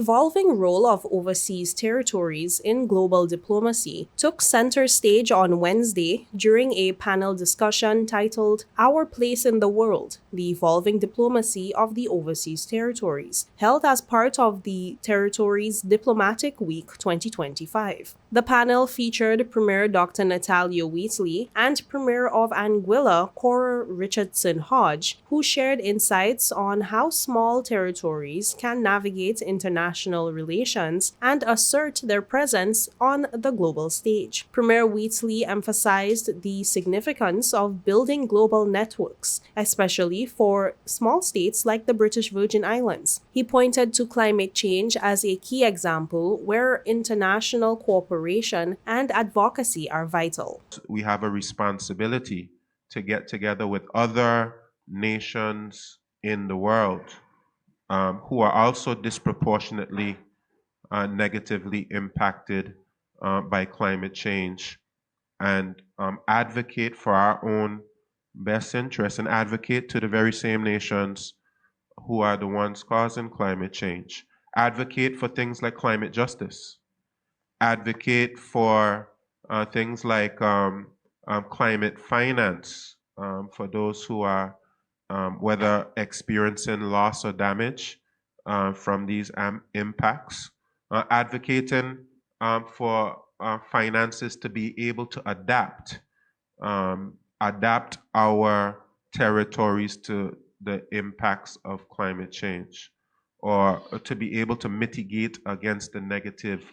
evolving role of overseas territories in global diplomacy took center stage on Wednesday during a panel discussion titled Our Place in the World: The Evolving Diplomacy of the Overseas Territories, held as part of the Territories Diplomatic Week 2025. The panel featured Premier Dr. Natalio Wheatley and Premier of Anguilla, Cora Richardson Hodge, who shared insights on how small territories can navigate international relations and assert their presence on the global stage. Premier Wheatley emphasized the significance of building global networks, especially for small states like the British Virgin Islands. He pointed to climate change as a key example where international cooperation and advocacy are vital. We have a responsibility to get together with other nations in the world who are also disproportionately negatively impacted by climate change and advocate for our own best interests and advocate to the very same nations who are the ones causing climate change. Advocate for things like climate justice. Advocate for things like climate finance for those who are whether experiencing loss or damage from these impacts. Advocating for finances to be able to adapt our territories to the impacts of climate change, or to be able to mitigate against the negative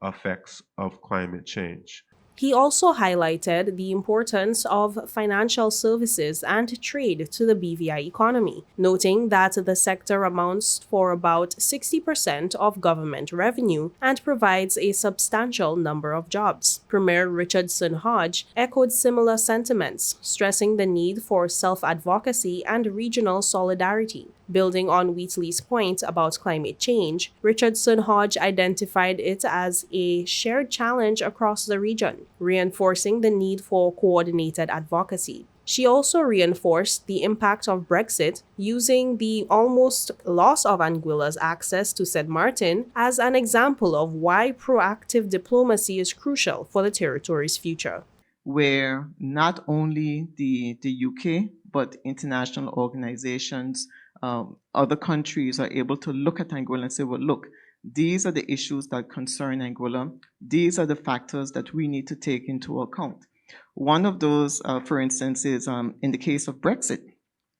effects of climate change. He also highlighted the importance of financial services and trade to the BVI economy, noting that the sector amounts for about 60% of government revenue and provides a substantial number of jobs. Premier Richardson Hodge echoed similar sentiments, stressing the need for self-advocacy and regional solidarity. Building on Wheatley's point about climate change, Richardson Hodge identified it as a shared challenge across the region, reinforcing the need for coordinated advocacy. She also reinforced the impact of Brexit, using the almost loss of Anguilla's access to St. Martin as an example of why proactive diplomacy is crucial for the territory's future. Where not only the UK, but international organizations, other countries are able to look at Anguilla and say, well, look, these are the issues that concern Anguilla. These are the factors that we need to take into account. One of those, for instance, is in the case of Brexit.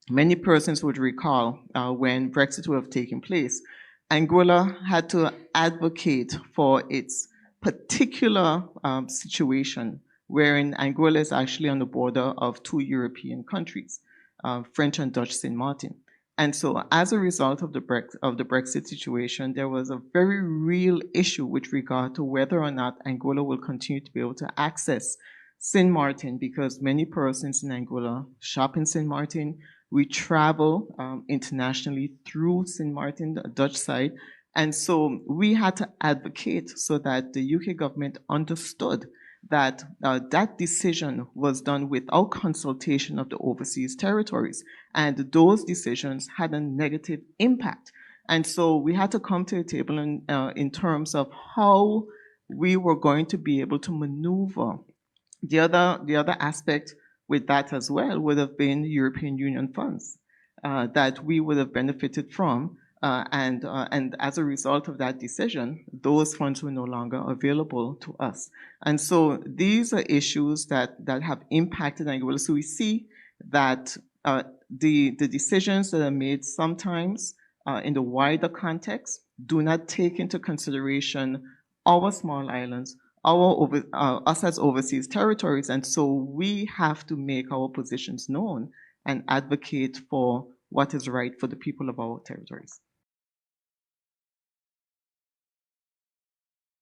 Many persons would recall when Brexit would have taken place, Anguilla had to advocate for its particular situation, wherein Anguilla is actually on the border of two European countries, French and Dutch St. Martin. And so as a result of the Brexit situation, there was a very real issue with regard to whether or not Anguilla will continue to be able to access St. Martin, because many persons in Anguilla shop in St. Martin. We travel internationally through St. Martin, the Dutch side. And so we had to advocate so that the UK government understood that that decision was done without consultation of the overseas territories, and those decisions had a negative impact. And so we had to come to the table in terms of how we were going to be able to maneuver. The other aspect with that as well would have been European Union funds that we would have benefited from. And as a result of that decision, those funds were no longer available to us. And so these are issues that have impacted Anguilla. So we see that the decisions that are made sometimes in the wider context do not take into consideration our small islands, us as overseas territories. And so we have to make our positions known and advocate for what is right for the people of our territories.